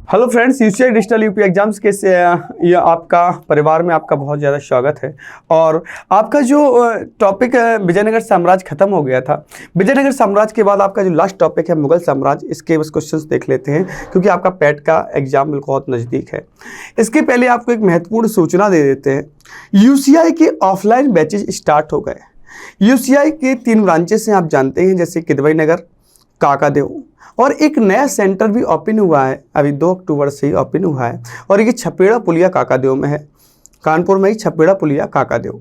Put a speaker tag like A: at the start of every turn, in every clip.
A: Hello friends, UCI digital UP exams के से ये आपका परिवार में आपका बहुत ज़्यादा स्वागत है। और आपका जो टॉपिक है विजयनगर साम्राज्य खत्म हो गया था। विजयनगर साम्राज्य के बाद आपका जो लास्ट टॉपिक है मुगल साम्राज्य, इसके बस क्वेश्चंस देख लेते हैं क्योंकि आपका पैट का एग्जाम बिल्कुल बहुत नज़दीक है। इसके पहले आपको एक महत्वपूर्ण सूचना दे देते हैं। यूसीआई के ऑफलाइन बैचेज स्टार्ट हो गए। यूसीआई के 3 ब्रांचेस हैं, आप जानते हैं, जैसे किदवई नगर, काकादेव, और एक नया सेंटर भी ओपन हुआ है, अभी 2 अक्टूबर से ही ओपन हुआ है। और ये छपेड़ा पुलिया काकादेव में है, कानपुर में ही छपेड़ा पुलिया काकादेव।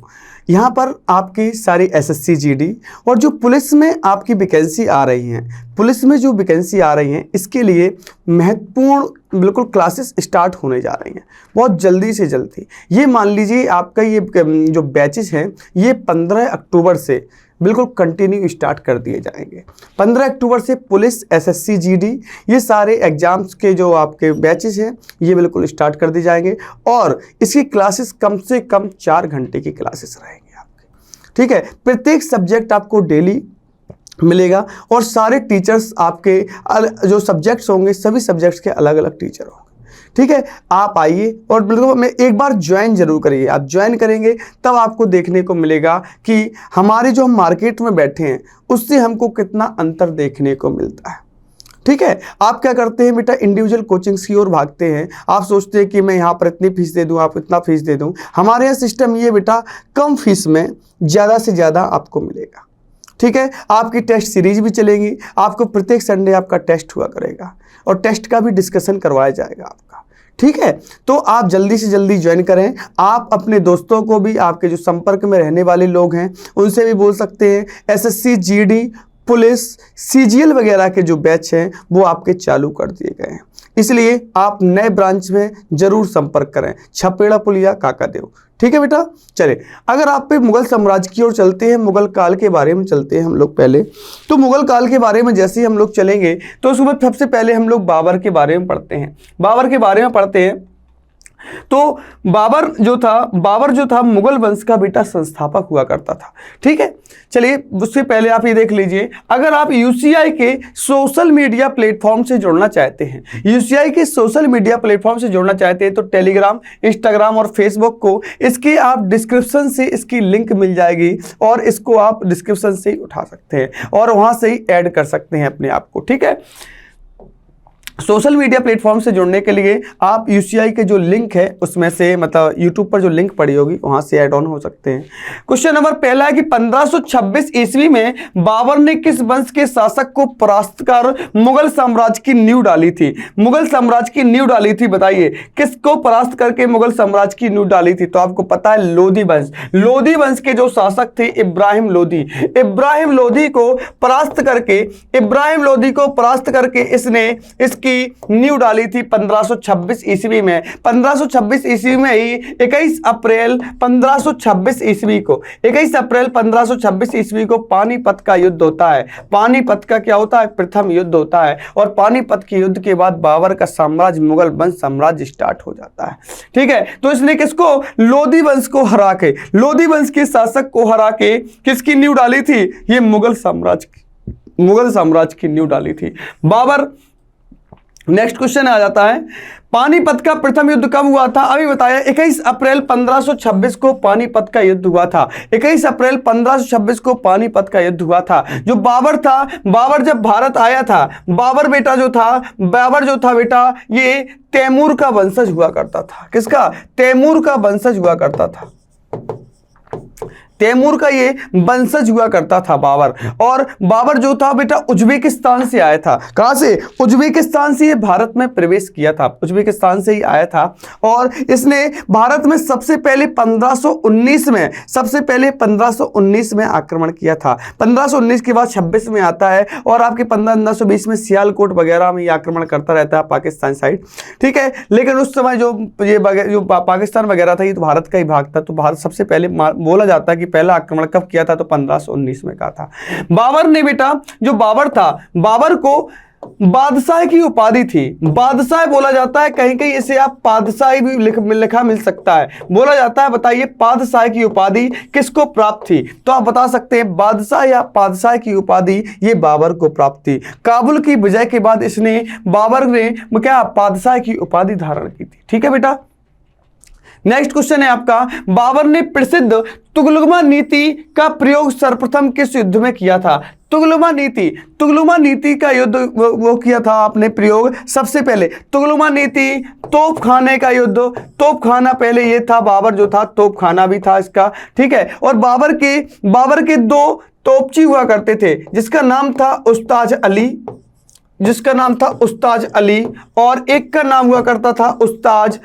A: यहाँ पर आपकी सारी एसएससी जीडी और जो पुलिस में आपकी वैकेंसी आ रही हैं, पुलिस में जो वैकेंसी आ रही हैं, इसके लिए महत्वपूर्ण बिल्कुल क्लासेस स्टार्ट होने जा रही हैं बहुत जल्दी से जल्दी। ये मान लीजिए आपका ये जो बैचेस हैं ये 15 अक्टूबर से बिल्कुल कंटिन्यू स्टार्ट कर दिए जाएंगे। 15 अक्टूबर से पुलिस, एसएससी जीडी, ये सारे एग्जाम्स के जो आपके बैचेस हैं ये बिल्कुल स्टार्ट कर दिए जाएंगे। और इसकी क्लासेस कम से कम 4 घंटे की क्लासेस रहेंगी आपकी, ठीक है। प्रत्येक सब्जेक्ट आपको डेली मिलेगा और सारे टीचर्स आपके जो सब्जेक्ट्स होंगे सभी सब्जेक्ट्स के अलग अलग टीचर होंगे, ठीक है। आप आइए और बिल्कुल मैं एक बार ज्वाइन जरूर करिए। आप ज्वाइन करेंगे तब आपको देखने को मिलेगा कि हमारे जो हम मार्केट में बैठे हैं उससे हमको कितना अंतर देखने को मिलता है, ठीक है। आप क्या करते हैं बेटा, इंडिविजुअल कोचिंग्स की ओर भागते हैं। आप सोचते हैं कि मैं यहाँ पर इतनी फीस दे दूँ, आप इतना फीस दे दूँ। हमारे यहाँ सिस्टम ये बेटा, कम फीस में ज़्यादा से ज़्यादा आपको मिलेगा, ठीक है। आपकी टेस्ट सीरीज भी चलेंगी, आपको प्रत्येक संडे आपका टेस्ट हुआ करेगा और टेस्ट का भी डिस्कशन करवाया जाएगा आपका, ठीक है। तो आप जल्दी से जल्दी ज्वाइन करें। आप अपने दोस्तों को भी, आपके जो संपर्क में रहने वाले लोग हैं उनसे भी बोल सकते हैं। एसएससी जीडी, पुलिस, सीजीएल वगैरह के जो बैच हैं वो आपके चालू कर दिए गए हैं, इसलिए आप नए ब्रांच में जरूर संपर्क करें, छपेड़ा पुलिया काकादेव, ठीक है बेटा। चले, अगर आप पे मुगल साम्राज्य की ओर चलते हैं, मुगल काल के बारे में चलते हैं हम लोग पहले। तो मुगल काल के बारे में जैसे ही हम लोग चलेंगे तो उसमें सबसे पहले हम लोग बाबर के बारे में पढ़ते हैं। बाबर के बारे में पढ़ते हैं तो बाबर जो था मुगल वंश का बेटा संस्थापक हुआ करता था, ठीक है। चलिए, उससे पहले आप ये देख लीजिए, अगर आप यूसीआई के सोशल मीडिया प्लेटफॉर्म से जुड़ना चाहते हैं, यूसीआई के सोशल मीडिया प्लेटफॉर्म से जुड़ना चाहते हैं तो टेलीग्राम, इंस्टाग्राम और फेसबुक को, इसके आप डिस्क्रिप्शन से इसकी लिंक मिल जाएगी और इसको आप डिस्क्रिप्शन से ही उठा सकते हैं और वहां से ही ऐड कर सकते हैं अपने आप को, ठीक है। सोशल मीडिया प्लेटफॉर्म से जुड़ने के लिए आप यूसीआई के जो लिंक है उसमें से, मतलब यूट्यूब पर जो लिंक पड़ी होगी वहां से ऐड ऑन हो सकते हैं। क्वेश्चन नंबर पहला है कि 1526 ईस्वी में बाबर ने किस वंश के शासक को परास्त कर मुगल साम्राज्य की नींव डाली थी? मुगल साम्राज्य की नींव डाली थी, बताइए किसको परास्त करके मुगल साम्राज्य की नींव डाली थी? तो आपको पता है, लोधी वंश। लोधी वंश के जो शासक थे इब्राहिम लोधी। इब्राहिम लोधी को परास्त करके इसने इसकी नींव डाली थी 1526 ईस्वी में। 1526 ईस्वी में ही 21 अप्रैल 1526 ईस्वी को पानीपत का युद्ध होता है। पानीपत का क्या होता है? प्रथम युद्ध होता है। और पानीपत के युद्ध के बाद बाबर का साम्राज्य, मुगल वंश साम्राज्य स्टार्ट हो जाता है, ठीक है। तो इसने किसको? लोधी वंश को हरा के, लोधी वंश के शासक को हरा के किसकी नींव डाली थी? ये मुगल साम्राज्य की नींव डाली थी बाबर। नेक्स्ट क्वेश्चन आ जाता है, पानीपत का प्रथम युद्ध कब हुआ था? अभी बताया, 21 अप्रैल 1526 को पानीपत का युद्ध हुआ था। 21 अप्रैल 1526 को पानीपत का युद्ध हुआ था। जो बाबर था, बाबर जब भारत आया था, बाबर जो था बेटा, ये तैमूर का वंशज हुआ करता था। किसका? तैमूर का वंशज हुआ करता था। तैमूर का ये वंशज हुआ करता था बाबर। और बाबर जो था बेटा उज्बेकिस्तान से आया था। कहां से? उज्बेकिस्तान से ये भारत में प्रवेश किया था, उज्बेकिस्तान से ही आया था। और इसने भारत में सबसे पहले 1519 में आक्रमण किया था। 1519 के बाद 26 में आता है और आपके 1520 में सियालकोट वगैरह में ये आक्रमण करता रहता है पाकिस्तान साइड, ठीक है। लेकिन उस समय जो पाकिस्तान वगैरह था ये तो भारत का ही भाग था। तो भारत सबसे पहले बोला जाता है कि पहला आक्रमण कब किया था? तो 1519 में कहा था। बाबर ने बेटा, जो बाबर था, बाबर को बादशाह की उपाधि थी। बादशाह बोला जाता है, कहीं कहीं इसे आप पादशाही भी लिखा मिल सकता है, बोला जाता है। बताइए पादशाह की उपाधि किसको प्राप्त थी? तो आप बता सकते हैं बादशाह या पादशाह की उपाधि ये बाबर को प्राप्त थी। काबुल की विजय के बाद इसने बाबर ने क्या पादशाह की उपाधि धारण की थी। ठीक है बेटा। नेक्स्ट क्वेश्चन है आपका, बाबर ने प्रसिद्ध तुगलमा नीति का प्रयोग सर्वप्रथम किस युद्ध में किया था? तुगलमा नीति का युद्ध वो किया था आपने प्रयोग सबसे पहले। तुगलमा नीति तोपखाने का युद्ध, तोपखाना पहले ये था, बाबर जो था तोपखाना भी था इसका। ठीक है। और बाबर के दो तोपची हुआ करते थे, जिसका नाम था उस्ताज अली और एक का नाम हुआ करता था उस्ताज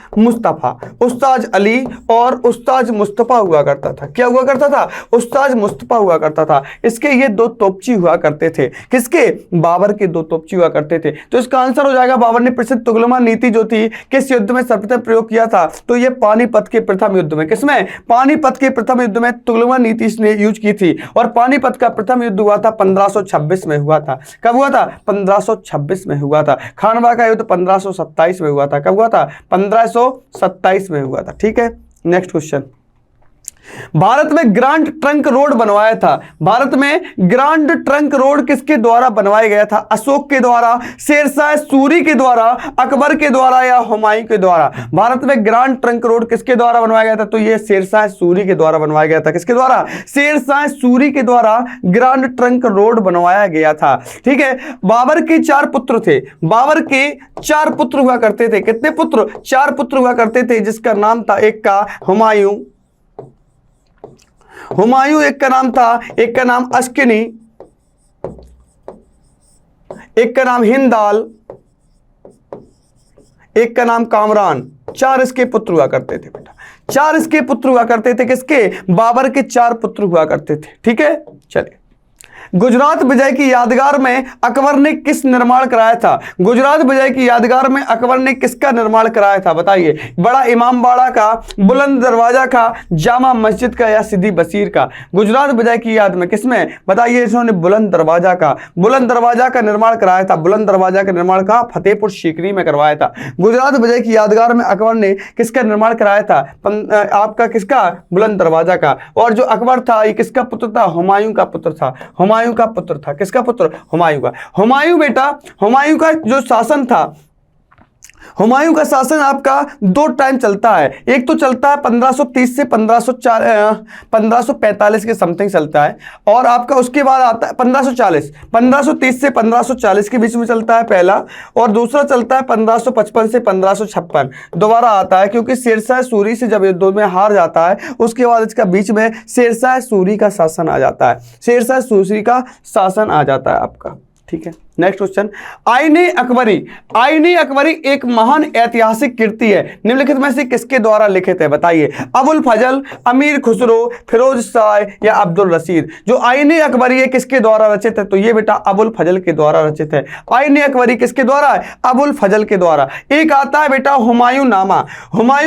A: अली और उस्ताज मुस्तफा हुआ करता था। क्या हुआ करता था? उस्ताज मुस्तफा हुआ करता था। इसके ये दो तोपची हुआ करते थे। किसके? बाबर के दो तोपची हुआ करते थे। तो इसका आंसर हो जाएगा, बाबर ने प्रसिद्ध तुगलमा नीति जो थी किस युद्ध में सर्वप्रथम प्रयोग किया था? तो ये पानीपत के प्रथम युद्ध में। किसमें? पानीपत के प्रथम युद्ध में तुगलमा नीति इसने यूज की थी। और पानीपत का प्रथम युद्ध हुआ था 1526 में हुआ था। कब हुआ था? 1526 में हुआ था। खानवा का युद्ध 1527 में हुआ था। कब हुआ था? 1527 में हुआ था। ठीक है। नेक्स्ट क्वेश्चन, भारत में ग्रांड ट्रंक रोड बनवाया था। भारत में ग्रांड ट्रंक रोड किसके द्वारा बनवाया गया था? अशोक के द्वारा, शेरशाह सूरी के द्वारा, अकबर के द्वारा या हुमायूं के द्वारा? भारत में ग्रांड ट्रंक रोड किसके द्वारा बनवाया गया था? तो यह शेरशाह सूरी के द्वारा बनवाया गया था। किसके द्वारा? शेरशाह सूरी के द्वारा ग्रांड ट्रंक रोड बनवाया गया था। ठीक है। बाबर के 4 पुत्र थे। बाबर के 4 पुत्र हुआ करते थे। कितने पुत्र? 4 पुत्र हुआ करते थे, जिसका नाम था, एक का हुमायूं, एक का नाम था, एक का नाम अस्किनी, एक का नाम हिंदाल, एक का नाम कामरान। 4 इसके पुत्र हुआ करते थे बेटा। 4 इसके पुत्र हुआ करते थे। किसके? बाबर के 4 पुत्र हुआ करते थे। ठीक है। चलिए, गुजरात विजय की यादगार में अकबर ने किस निर्माण कराया था? गुजरात विजय की यादगार में अकबर ने किसका निर्माण कराया था? बताइए। बड़ा इमामबाड़ा का, बुलंद दरवाजा का, जामा मस्जिद का या सिद्दी बशीर का? गुजरात विजय की याद में किसमें? बताइए। इन्होंने बुलंद दरवाजा का निर्माण कराया था। बुलंद दरवाजा का निर्माण कहाँ? फतेहपुर सीकरी में करवाया था। गुजरात विजय की यादगार में अकबर ने किसका निर्माण कराया था? आपका किसका? बुलंद दरवाजा का। और जो अकबर था ये किसका पुत्र था? हुमायूं का पुत्र था। हुमायूं का पुत्र था। किसका पुत्र? हुमायूं का। हुमायूं बेटा, हुमायूं का जो शासन था, हुमायूं का शासन आपका 2 टाइम चलता है। एक तो चलता है 1530 से 1545 के समथिंग चलता है, और आपका उसके बाद आता है 1530 से 1540 के बीच में चलता है पहला, और दूसरा चलता है 1555 से 1556 दोबारा आता है, क्योंकि शेरशाह सूरी से जब युद्ध में हार जाता है उसके बाद इसका बीच में शेरशाह सूरी का शासन आ जाता है। शेरशाह सूरी का शासन आ जाता है आपका। ठीक है। नेक्स्ट क्वेश्चन, आईने अकबरी एक महान ऐतिहासिक कृति है, निम्नलिखित में से किसके द्वारा लिखित है? बताइए। अबुल फजल, अमीर खुसरो, फिरोज शाह या अब्दुल रशीद? जो आईने अकबरी है किसके द्वारा रचित है? तो ये बेटा अबुल फजल के द्वारा रचित है। आईने अकबरी किसके द्वारा है? अबुल फजल के द्वारा। एक आता है बेटा हुमायूं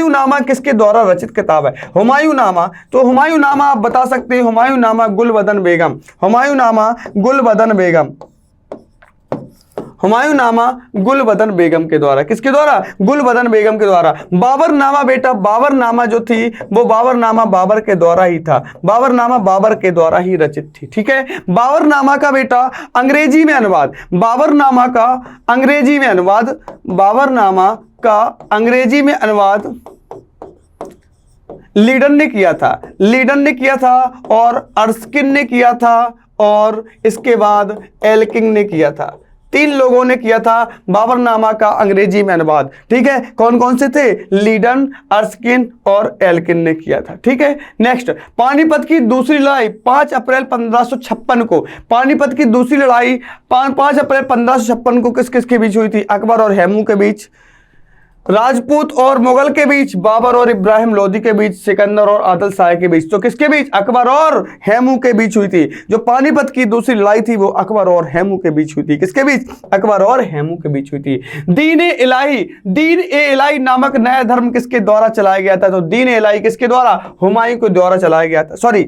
A: नामा किसके द्वारा रचित किताब है? हुमायूं नामा, तो हुमायूं नामा आप बता सकते हैं, हुमायूं नामा गुलबदन बेगम, हुमायूं नामा गुलबदन बेगम के द्वारा। किसके द्वारा? गुलबदन बेगम के द्वारा। बाबरनामा बेटा, बाबरनामा जो थी वो बाबरनामा बाबर के द्वारा ही था। बाबरनामा बाबर के द्वारा ही रचित थी। ठीक है। बाबरनामा का बेटा अंग्रेजी में अनुवाद, बाबरनामा का अंग्रेजी में अनुवाद लीडन ने किया था और अर्स्किन ने किया था और इसके बाद एल्किंग ने किया था। 3 लोगों ने किया था बाबरनामा का अंग्रेजी में अनुवाद। ठीक है। कौन कौन से थे? लीडन, अर्स्किन और एल्किन ने किया था। ठीक है। नेक्स्ट, पानीपत की दूसरी लड़ाई 5 अप्रैल 1556 को, पानीपत की दूसरी लड़ाई 5 अप्रैल 1556 को किस किस के बीच हुई थी? अकबर और हैमू के बीच, राजपूत और मुगल के बीच, बाबर और इब्राहिम लोदी के बीच, सिकंदर और आदिल शाह के बीच। तो किसके बीच? अकबर और हैमू के बीच हुई थी। जो पानीपत की दूसरी लड़ाई थी वो अकबर और हैमू के बीच हुई थी। किसके बीच? अकबर और हैमू के बीच हुई थी। दीन ए इलाही नामक नया धर्म किसके द्वारा चलाया गया था? तो दीन ए इलाही किसके द्वारा? हुमायूं के द्वारा चलाया गया था। सॉरी,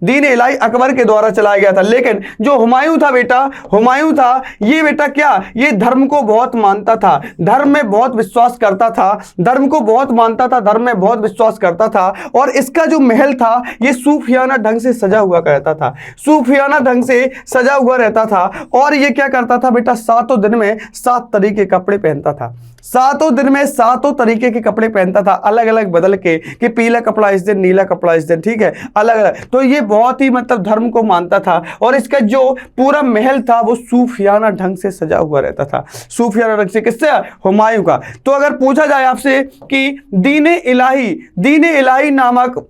A: दीन इलाही अकबर के द्वारा चलाया गया था। लेकिन जो हुमायूं था बेटा, हुमायूं था ये बेटा क्या, ये धर्म को बहुत मानता था, धर्म में बहुत विश्वास करता था, धर्म को बहुत मानता था, धर्म में बहुत विश्वास करता था। और इसका जो महल था ये सूफियाना ढंग से सजा हुआ रहता था, सूफियाना ढंग से सजा हुआ रहता था। और ये क्या करता था बेटा, 7 दिन में 7 तरीके के कपड़े पहनता था, 7 दिन में 7 तरीके के कपड़े पहनता था, अलग अलग बदल के, कि पीला कपड़ा इस दिन, नीला कपड़ा इस दिन, ठीक है, अलग अलग। तो ये बहुत ही मतलब धर्म को मानता था। और इसका जो पूरा महल था वो सूफियाना ढंग से सजा हुआ रहता था, सूफियाना ढंग से। किससे? हुमायूं का। तो अगर पूछा जाए आपसे कि दीन इलाही नामक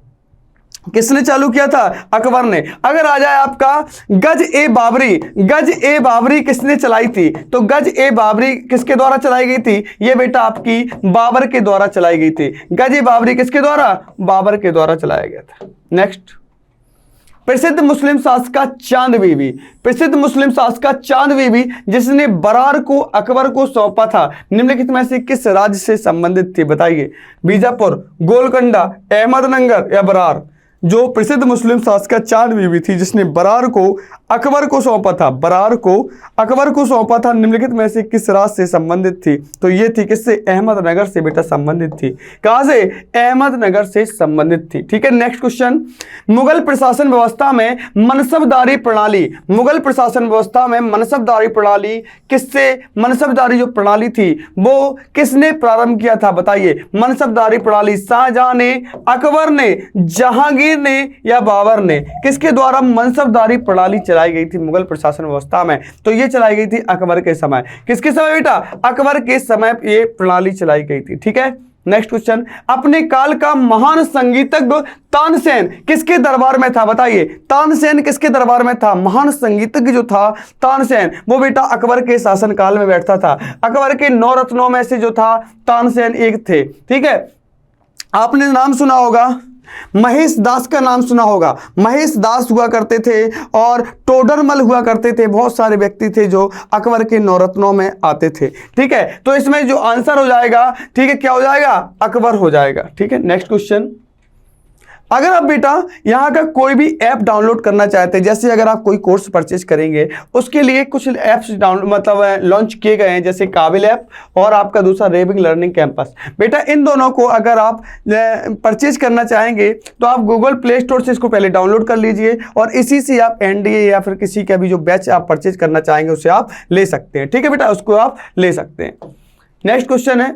A: किसने चालू किया था? अकबर ने। अगर आ जाए आपका गज ए बाबरी किसने चलाई थी? तो गज ए बाबरी किसके द्वारा चलाई गई थी? ये बेटा आपकी बाबर के द्वारा चलाई गई थी। गज ए बाबरी किसके द्वारा? बाबर के द्वारा चलाया गया था। नेक्स्ट, प्रसिद्ध मुस्लिम शासका चांद बीबी, प्रसिद्ध मुस्लिम शासका चांद बीबी जिसने बरार को अकबर को सौंपा था, निम्नलिखित में से किस राज्य से संबंधित थी? बताइए। बीजापुर, गोलकोंडा, अहमदनगर या बरार? जो प्रसिद्ध मुस्लिम शासका चांद बीबी थी जिसने बरार को अकबर को सौंपा था, बरार को अकबर को सौंपा था, निम्नलिखित में से किस राज्य से संबंधित थी? तो ये थी किससे? अहमदनगर से बेटा संबंधित थी। कहां से? अहमदनगर से संबंधित थी। ठीक है, नेक्स्ट क्वेश्चन, मुगल प्रशासन व्यवस्था में मनसबदारी प्रणाली, मुगल प्रशासन व्यवस्था में मनसबदारी प्रणाली किससे, मनसबदारी जो प्रणाली थी वो किसने प्रारंभ किया था? बताइए। मनसबदारी प्रणाली शाहजहां ने, अकबर ने, जहांगीर ने या बाबर ने? किसके द्वारा मनसबदारी प्रणाली चलाई गई थी मुगल प्रशासन व्यवस्था में? तो ये चलाई गई थी अकबर के समय। किसके समय बेटा? अकबर के समय ये प्रणाली चलाई गई थी। ठीक है, नेक्स्ट क्वेश्चन, अपने काल का महान संगीतज्ञ तानसेन किसके दरबार में था? बताइए। तानसेन किसके दरबार में था? महान संगीतज्ञ जो था तानसेन, वो बेटा अकबर के शासन काल में बैठता था। अकबर के 9 रत्नों में से जो था तानसेन एक थे। ठीक है, आपने नाम सुना होगा, महेश दास का नाम सुना होगा। महेश दास हुआ करते थे और टोडरमल हुआ करते थे। बहुत सारे व्यक्ति थे जो अकबर के 9 रत्नों में आते थे। ठीक है, तो इसमें जो आंसर हो जाएगा, ठीक है, क्या हो जाएगा? अकबर हो जाएगा। ठीक है, नेक्स्ट क्वेश्चन, अगर आप बेटा यहाँ का कोई भी ऐप डाउनलोड करना चाहते हैं, जैसे अगर आप कोई कोर्स परचेज करेंगे उसके लिए कुछ ऐप्स मतलब लॉन्च किए गए हैं, जैसे काबिल ऐप और आपका दूसरा रेविंग लर्निंग कैंपस। बेटा इन दोनों को अगर आप परचेज करना चाहेंगे तो आप गूगल प्ले स्टोर से इसको पहले डाउनलोड कर लीजिए और इसी से आप एनडीए या फिर किसी का भी जो बैच आप परचेज करना चाहेंगे उसे आप ले सकते हैं। ठीक है बेटा, उसको आप ले सकते हैं। नेक्स्ट क्वेश्चन है,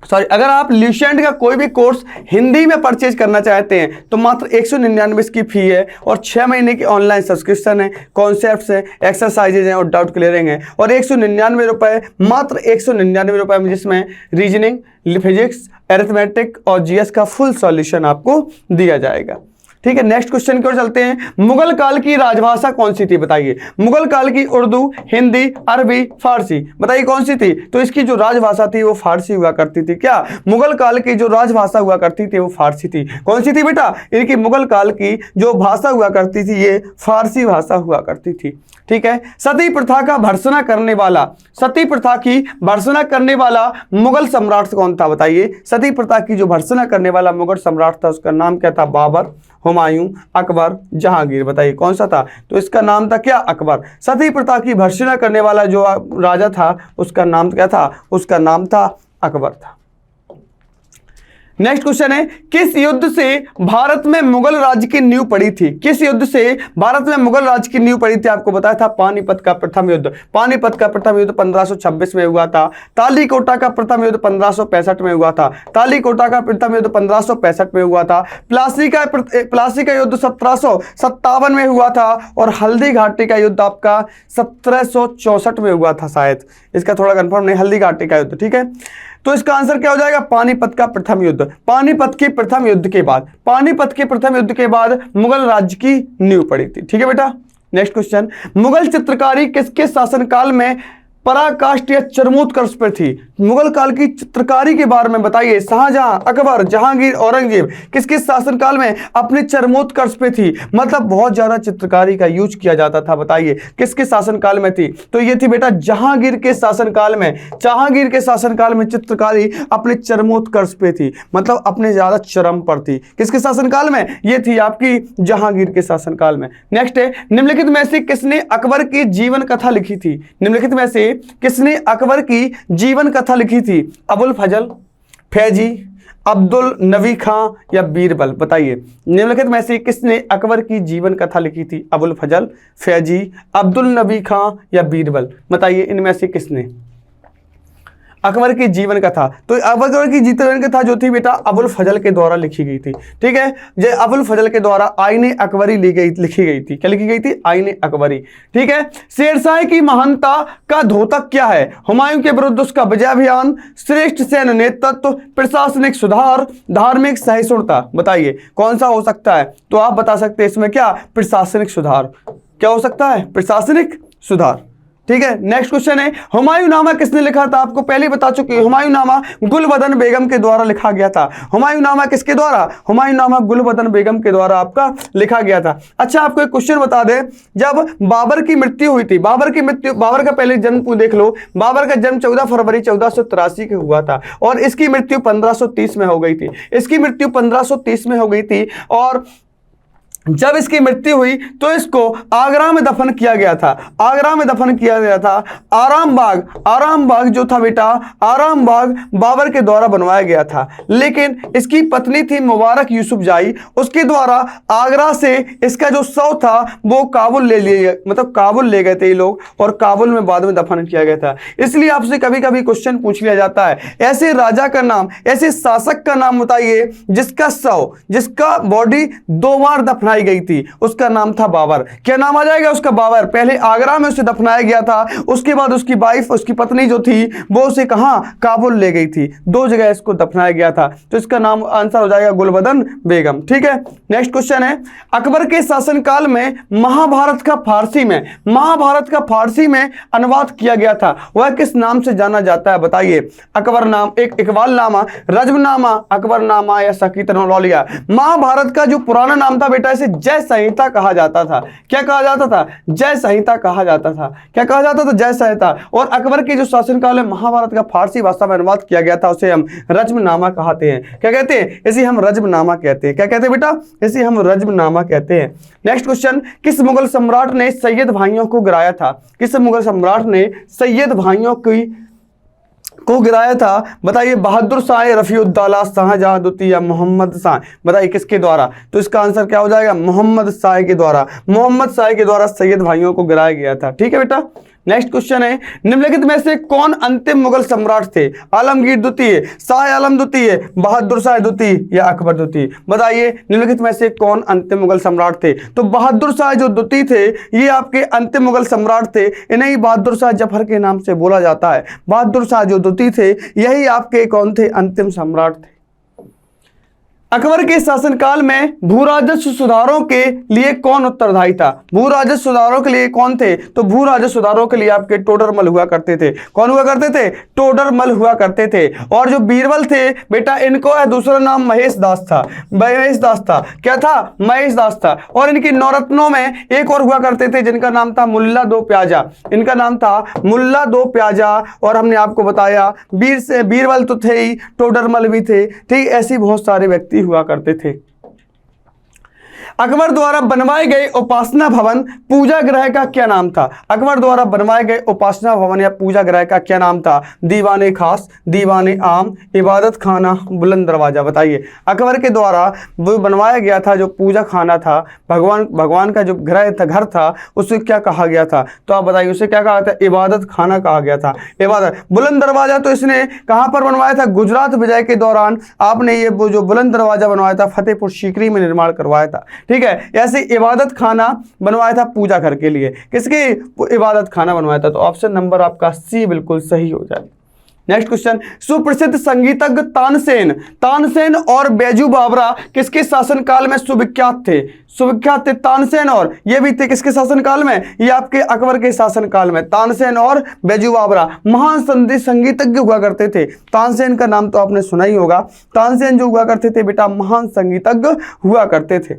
A: सॉरी, अगर आप ल्यूसेंट का कोई भी कोर्स हिंदी में परचेज करना चाहते हैं तो मात्र 199 इसकी फी है और 6 महीने की ऑनलाइन सब्सक्रिप्शन है, कॉन्सेप्ट्स है, एक्सरसाइजेज हैं और डाउट क्लियरिंग है। और 199 रुपये, मात्र 199 रुपये में, जिसमें रीजनिंग, फिजिक्स, अरिथमेटिक और जीएस का फुल सॉल्यूशन आपको दिया जाएगा। ठीक है, नेक्स्ट क्वेश्चन की ओर चलते हैं। मुगल काल की राजभाषा कौन सी थी? बताइए। मुगल काल की उर्दू, हिंदी, अरबी, फारसी, बताइए कौन सी थी? तो इसकी जो राजभाषा थी वो फारसी हुआ करती थी। क्या? मुगल काल की जो राजभाषा हुआ करती थी वो फारसी थी। कौन सी थी बेटा? इनकी मुगल काल की जो भाषा हुआ करती थी ये फारसी भाषा हुआ करती थी। ठीक है, सती प्रथा का भर्त्सना करने वाला, सती प्रथा की भर्त्सना करने वाला मुगल सम्राट कौन था? बताइए। सती प्रथा की जो भर्त्सना करने वाला मुगल सम्राट था उसका नाम क्या था? बाबर, हुमायूं, अकबर, जहांगीर? बताइए कौन सा था? तो इसका नाम था क्या? अकबर। सती प्रथा की भर्त्सना करने वाला जो राजा था उसका नाम क्या था? उसका नाम था अकबर था। नेक्स्ट क्वेश्चन है, किस युद्ध से भारत में मुगल राज्य की नींव पड़ी थी? किस युद्ध से भारत में मुगल राज्य की नींव पड़ी थी? आपको बताया था पानीपत का प्रथम युद्ध। पानीपत का प्रथम युद्ध 1526 में हुआ था। तालीकोटा का प्रथम युद्ध 1565 में हुआ था। तालीकोटा का प्रथम युद्ध 1565 में हुआ था। प्लासी का युद्ध 1757 में हुआ था और हल्दी घाटी का युद्ध आपका 1764 में हुआ था शायद, इसका थोड़ा कंफर्म नहीं, हल्दी घाटी का युद्ध। ठीक है, तो इसका आंसर क्या हो जाएगा? पानीपत का प्रथम युद्ध। पानीपत के प्रथम युद्ध के बाद, पानीपत के प्रथम युद्ध के बाद मुगल राज्य की नींव पड़ी थी। ठीक है बेटा, नेक्स्ट क्वेश्चन, मुगल चित्रकारी किसके शासनकाल में पराकाष्ठ या चरमोत्कर्ष पर थी? मुगल काल की चित्रकारी के बारे में बताइए। शाहजहां, अकबर, जहांगीर, औरंगजेब किसके शासनकाल में अपने चरमोत्कर्ष पे थी? मतलब बहुत ज्यादा चित्रकारी का यूज किया जाता था, बताइए किसके शासनकाल में थी? तो ये थी बेटा जहांगीर के शासनकाल में। जहांगीर के शासनकाल में चित्रकारी अपने चरमोत्कर्ष पे थी, मतलब अपने ज्यादा चरम पर थी। किसके शासनकाल में? ये थी आपकी जहांगीर के शासनकाल में। नेक्स्ट है, निम्नलिखित में से किसने अकबर की जीवन कथा लिखी थी? निम्नलिखित में से किसने अकबर की जीवन कथा लिखी थी? अबुल फजल, फैजी, अब्दुल नबी खां या बीरबल? बताइए निम्नलिखित में से किसने अकबर की जीवन कथा लिखी थी? अबुल फजल, फैजी, अब्दुल नबी खां या बीरबल? बताइए इनमें से किसने अकबर की जीवन कथा? तो अकबर की जीवन कथा जो थी बेटा अबुल फजल के द्वारा लिखी गई थी। ठीक है, जो अबुल फजल के द्वारा आईने अकबरी लिखी गई थी। क्या लिखी गई थी? आईने अकबरी। ठीक है, शेरशाह की महानता का द्योतक क्या है? हुमायूं के विरुद्ध उसका विजय अभियान, श्रेष्ठ सैन्य नेतृत्व, प्रशासनिक सुधार, धार्मिक सहिष्णुता? बताइए कौन सा हो सकता है? तो आप बता सकते हैं इसमें क्या? प्रशासनिक सुधार। क्या हो सकता है? प्रशासनिक सुधार। ठीक है, नेक्स्ट क्वेश्चन है, हुमायूंनामा किसने लिखा था? आपको पहले बता चुके हैं, हुमायूंनामा गुलबदन बेगम के द्वारा लिखा गया था। हुमायूंनामा किसके द्वारा? हुमायूंनामा गुलबदन बेगम के द्वारा आपका लिखा गया था। अच्छा, आपको एक क्वेश्चन बता दें, जब बाबर की मृत्यु हुई थी, बाबर का पहले जन्म देख लो। बाबर का जन्म 14 फरवरी 1483 के हुआ था और इसकी मृत्यु 1530 में हो गई थी। इसकी मृत्यु 1530 में हो गई थी और जब इसकी मृत्यु हुई तो इसको आगरा में दफन किया गया था। आगरा में दफन किया गया था। आराम बाग जो था बेटा, आराम बाग बाबर के द्वारा बनवाया गया था, लेकिन इसकी पत्नी थी मुबारक यूसुफजाई, उसके द्वारा आगरा से इसका जो शव था वो काबुल ले लिए, मतलब काबुल ले गए थे ये लोग और काबुल में बाद में दफन किया गया था। इसलिए आपसे कभी कभी क्वेश्चन पूछ लिया जाता है, ऐसे राजा का नाम, ऐसे शासक का नाम बताइए जिसका शव, जिसका बॉडी 2 बार दफना गई थी। उसका नाम था बाबर। क्या नाम आ जाएगा उसका? बाबर। पहले आगरा में उसे दफनाया गया था, उसके बाद उसकी वाइफ, उसकी पत्नी जो थी वो उसे कहां? काबुल ले गई थी। 2 जगह इसको दफनाया गया था, तो इसका नाम आंसर हो जाएगा गुलबदन बेगम। ठीक है, नेक्स्ट क्वेश्चन है, अकबर के शासनकाल में महाभारत का फारसी में अनुवाद किया गया था, वह किस नाम से जाना जाता है? बताइए। अकबर नाम, एक इकबालनामा, रज्मनामा, अकबरनामा या सकीतनौलिया? महाभारत का जो पुराना नाम था बेटा जय संहिता कहा जाता था। क्या कहा जाता था? जय संहिता कहा जाता था। क्या कहा जाता था? जय संहिता। और अकबर के जो शासनकाल में महाभारत का फारसी भाषा में अनुवाद किया गया था उसे हम रज्मनामा कहते हैं। क्या कहते हैं? इसे हम रज्मनामा कहते हैं। क्या कहते हैं बेटा? इसे हम रज्मनामा कहते हैं। नेक्स्ट क्वेश्चन, किस मुगल सम्राट ने सैयद भाइयों को गिराया था? किस मुगल सम्राट ने सैयद भाइयों को गिराया था? बताइए। बहादुर शाह, रफीउद्दौला, शाहजहां द्वितीय या मोहम्मद शाह? बताइए किसके द्वारा? तो इसका आंसर क्या हो जाएगा? मोहम्मद शाह के द्वारा। मोहम्मद शाह के द्वारा सैयद भाइयों को गिराया गया था। ठीक है बेटा, नेक्स्ट क्वेश्चन है, निम्नलिखित में से कौन अंतिम मुगल सम्राट थे? आलमगीर द्वितीय, शाह आलम द्वितीय, बहादुर शाह द्वितीय या अकबर द्वितीय? बताइए निम्नलिखित में से कौन अंतिम मुगल सम्राट थे? तो बहादुर शाह जो द्वितीय थे ये आपके अंतिम मुगल सम्राट थे। इन्हें ही बहादुर शाह जफर के नाम से बोला जाता है। बहादुर शाह जो द्वितीय थे यही आपके कौन थे? अंतिम सम्राट थे। अकबर के शासनकाल में भू राजस्व सुधारों के लिए कौन उत्तरदायी था? भू राजस्व सुधारों के लिए कौन थे? तो भू राजस्व सुधारों के लिए आपके टोडरमल हुआ करते थे। कौन हुआ करते थे? टोडरमल हुआ करते थे। और जो बीरबल थे बेटा, इनको दूसरा नाम महेश दास था। महेश दास था। क्या था? महेश दास था। और इनकी नौरत्नों में एक और हुआ करते थे जिनका नाम था मुल्ला दो प्याजा। इनका नाम था मुल्ला दो प्याजा। और हमने आपको बताया बीरबल तो थे ही, टोडरमल भी थे। ठीक, ऐसे बहुत सारे व्यक्ति हुआ करते थे। अकबर द्वारा बनवाए गए उपासना भवन पूजा गृह का क्या नाम था? अकबर द्वारा बनवाए गए उपासना भवन या पूजा गृह का क्या नाम था? दीवाने खास, दीवाने आम, इबादत खाना, बुलंद दरवाजा? बताइए। अकबर के द्वारा वो बनवाया गया था जो पूजा खाना था, भगवान का जो गृह था, घर था, उसे क्या कहा गया था? तो आप बताइए उसे क्या कहा था? इबादत खाना कहा गया था। इबादत। बुलंद दरवाजा तो इसने कहां पर बनवाया था? गुजरात विजय के दौरान आपने ये वो जो बुलंद दरवाजा बनवाया था फतेहपुर सीकरी में निर्माण करवाया था। ठीक है, ऐसे इबादत खाना बनवाया था पूजा घर के लिए। किसके? इबादत खाना बनवाया था। तो ऑप्शन नंबर आपका सी बिल्कुल सही हो जाए। नेक्स्ट क्वेश्चन, सुप्रसिद्ध संगीतज्ञ तानसेन और बैजू बावरा किसके शासनकाल में सुविख्यात थे? सुविख्यात थे तानसेन, और ये भी थे किसके शासनकाल में? ये आपके अकबर के शासनकाल में। तानसेन और बैजू बावरा महान संगीतज्ञ हुआ करते थे। तानसेन का नाम तो आपने सुना ही होगा। तानसेन जो हुआ करते थे बेटा महान संगीतज्ञ हुआ करते थे।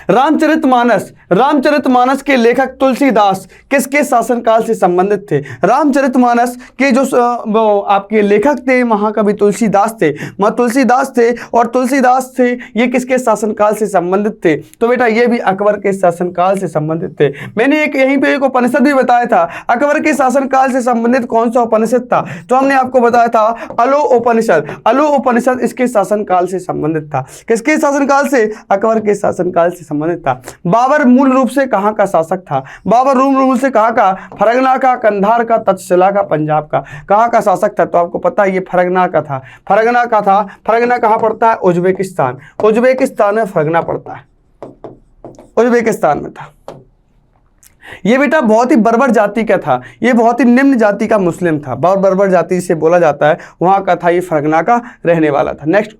A: रामचरितमानस के लेखक तुलसीदास किसके शासनकाल से संबंधित थे? रामचरितमानस के जो आपके लेखक थे महाकवि तुलसीदास थे, तुलसीदास थे, और तुलसीदास थे ये किसके शासनकाल से संबंधित थे? तो बेटा ये भी अकबर के शासनकाल से संबंधित थे। मैंने यहीं पे एक उपनिषद भी बताया था, अकबर के शासनकाल से संबंधित कौन सा उपनिषद था? तो हमने आपको बताया था अलो उपनिषद इसके शासनकाल से संबंधित था। किसके शासनकाल से? अकबर के शासनकाल से संबंधित था। बाबर मूल रूप से कहां का शासक था? बाबर रूप से कहां का? फरगना का, कंधार का, तक्षशिला का, पंजाब का। कहां का शासक था? तो आपको पता है ये फरगना का था। फरगना कहां पड़ता है? उज्बेकिस्तान में फरगना पड़ता है, उज्बेकिस्तान में था। ये बेटा बहुत ही बर्बर जाति का था, ये बहुत ही निम्न जाति का मुस्लिम था, बहुत बर्बर जाति से बोला जाता है, वहां का था, ये फरगना का रहने वाला था। नेक्स्ट,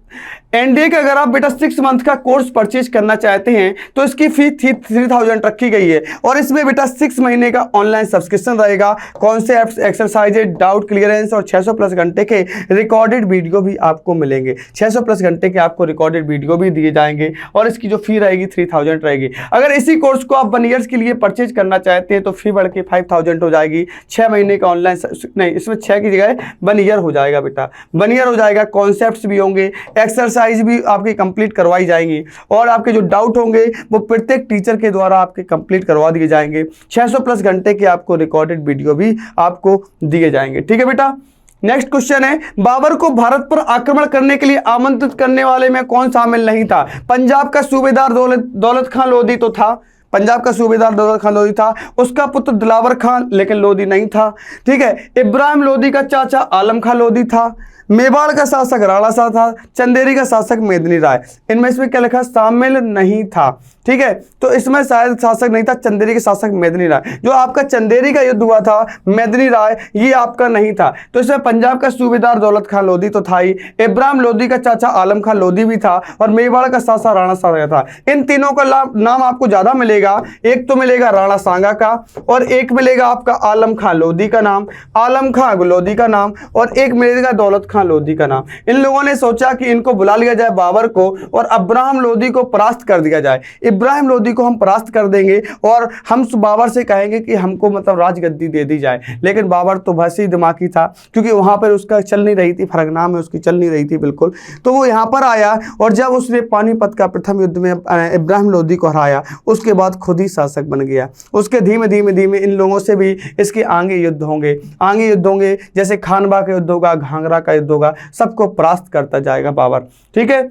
A: एनडीए का अगर आप बेटा 6 मंथ का कोर्स परचेज करना चाहते हैं तो इसकी फीस 3000 रखी गई है, और इसमें बेटा 6 महीने का ऑनलाइन सब्सक्रिप्शन रहेगा। कॉन्सेप्ट्स, एक्सरसाइजेज, डाउट क्लियरेंस और 600 प्लस घंटे के रिकॉर्डेड वीडियो भी आपको मिलेंगे। 600 प्लस घंटे के आपको रिकॉर्डेड वीडियो भी दिए जाएंगे, और इसकी जो फी रहेगी 3000 रहेगी। अगर इसी कोर्स को आप 1 ईयर के लिए परचेज करना चाहते हैं तो फी बढ़ के 5000 हो जाएगी। 6 महीने का ऑनलाइन नहीं, इसमें 6 की जगह 1 ईयर हो जाएगा बेटा, 1 ईयर हो जाएगा। कॉन्सेप्ट्स भी होंगे, एक्सरसाइज भी आपकी कंप्लीट करवाई जाएंगी, और आपके जो डाउट होंगे वो प्रत्येक टीचर के द्वारा आपके कंप्लीट करवा दिए जाएंगे। 600 प्लस घंटे के आपको रिकॉर्डेड वीडियो भी आपको दिए जाएंगे। ठीक है बेटा। नेक्स्ट क्वेश्चन है, बाबर को भारत पर आक्रमण करने के लिए आमंत्रित करने वाले में कौन शामिल नहीं था? पंजाब का सूबेदार दौलत खान लोधी तो था, पंजाब का सूबेदार दौलत खान लोधी था, उसका पुत्र दिलावर खान, लेकिन लोधी नहीं था। ठीक है, इब्राहिम लोधी का चाचा आलम खान लोधी था, मेवाड़ का शासक राणा शाह था, चंदेरी का शासक मेदिनी राय। इनमें इसमें क्या लिखा? शामिल नहीं था। ठीक है, तो इसमें शायद शासक नहीं था, चंदेरी के शासक मेदिनी राय। जो आपका चंदेरी का युद्ध हुआ था, मेदिनी राय, ये आपका नहीं था। तो इसमें पंजाब का सूबेदार दौलत खान लोधी तो था ही, इब्राहिम लोधी का चाचा आलम खान लोधी भी था, और मेवाड़ का शासक राणा शाह था। इन तीनों का नाम आपको ज्यादा मिलेगा। एक तो मिलेगा राणा सांगा का, और एक मिलेगा आपका आलम खान लोधी का नाम, आलम खान लोधी का नाम, और एक मिलेगा दौलत खान लोधी का नाम। इन लोगों ने सोचा कि इनको बुला लिया जाए बाबर को, और इब्राहिम लोधी को परास्त कर दिया जाए। इब्राहिम लोधी को हम परास्त कर देंगे, और हम बाबर से कहेंगे कि हमको मतलब राजगद्दी दे दी जाए। लेकिन बाबर तो वैसे ही दिमागी था, क्योंकि वहां पर उसका चल नहीं रही थी, फरगना में उसकी चल नहीं रही थी बिल्कुल। तो वो यहाँ पर आया, और जब उसने पानीपत का प्रथम युद्ध में इब्राहिम लोधी को हराया, उसके बाद खुद ही शासक बन गया। उसके धीमे धीमे इन लोगों से भी इसके आगे युद्ध होंगे, जैसे खानवा का युद्ध होगा, घाघरा का युद्ध होगा, सबको परास्त करता जाएगा बाबर। ठीक है।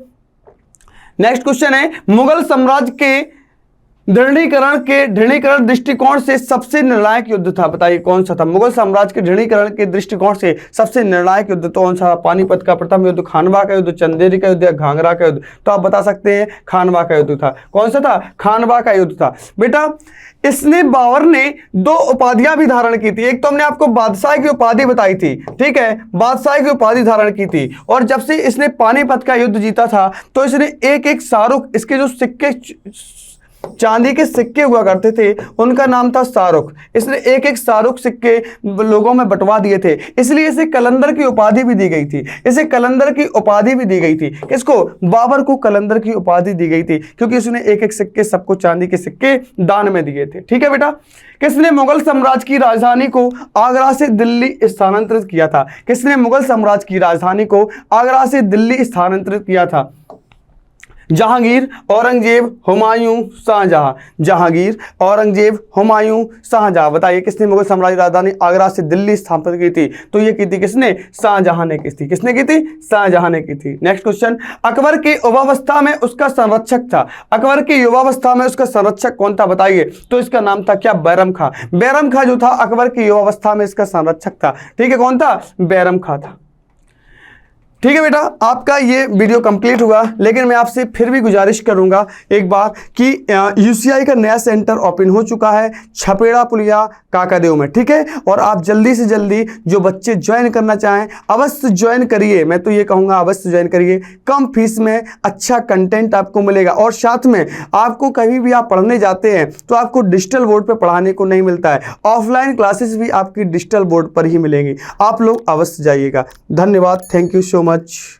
A: नेक्स्ट क्वेश्चन है, मुगल साम्राज्य के दृढ़ीकरण दृष्टिकोण से सबसे निर्णायक युद्ध था? बताइए कौन सा था? मुगल साम्राज्य के दृढ़ीकरण के दृष्टिकोण से सबसे निर्णायक युद्ध तो कौन सा? पानीपत का प्रथम युद्ध, खानवा का युद्ध, चंदेरी का युद्ध या घाघरा का युद्ध? तो आप बता सकते हैं खानवा का युद्ध था। कौन सा था? खानवा का युद्ध था। बेटा इसने बाबर ने 2 उपाधियां भी धारण की थी। एक तो हमने आपको बादशाह की उपाधि बताई थी, ठीक है, बादशाह की उपाधि धारण की थी। और जब से इसने पानीपत का युद्ध जीता था तो इसने एक शाहरुख, इसके जो सिक्के चांदी के सिक्के हुआ करते थे उनका नाम था शाहरुख। इसने एक शाहरुख सिक्के लोगों में बंटवा दिए थे, इसलिए इसे कलंदर की उपाधि भी दी गई थी। इसे कलंदर की उपाधि भी दी गई थी। किसको? बाबर को कलंदर की उपाधि दी गई थी, क्योंकि उसने एक सिक्के सबको चांदी के सिक्के दान में दिए थे। ठीक है बेटा। किसने मुगल साम्राज्य की राजधानी को आगरा से दिल्ली स्थानांतरित किया था? किसने मुगल साम्राज्य की राजधानी को आगरा से दिल्ली स्थानांतरित किया था? जहांगीर, औरंगजेब, हुमायूं, शाहजहां। जहांगीर, औरंगजेब, हुमायूं, शाहजहां। बताइए किसने मुगल साम्राज्य राजधानी आगरा से दिल्ली स्थापित की थी? तो ये की थी किसने? शाहजहां ने की थी। किसने की थी? शाहजहां ने की थी। नेक्स्ट क्वेश्चन, अकबर के युवावस्था में उसका संरक्षक था। अकबर के युवावस्था में उसका संरक्षक कौन था? बताइए। तो इसका नाम था क्या? बैरम खां। बैरम खां जो था अकबर की युवावस्था में इसका संरक्षक था। ठीक है, कौन था? बैरम खां था। ठीक है बेटा, आपका ये वीडियो कंप्लीट हुआ, लेकिन मैं आपसे फिर भी गुजारिश करूंगा एक बार कि यूसीआई का नया सेंटर ओपन हो चुका है छपेड़ा पुलिया काकादेव में, ठीक है। और आप जल्दी से जल्दी जो बच्चे ज्वाइन करना चाहें अवश्य ज्वाइन करिए। मैं तो ये कहूँगा अवश्य ज्वाइन करिए, कम फीस में अच्छा कंटेंट आपको मिलेगा। और साथ में आपको कहीं भी आप पढ़ने जाते हैं तो आपको डिजिटल बोर्ड पर पढ़ाने को नहीं मिलता है, ऑफलाइन क्लासेस भी आपकी डिजिटल बोर्ड पर ही मिलेंगी। आप लोग अवश्य जाइएगा। धन्यवाद, थैंक यू सो मच।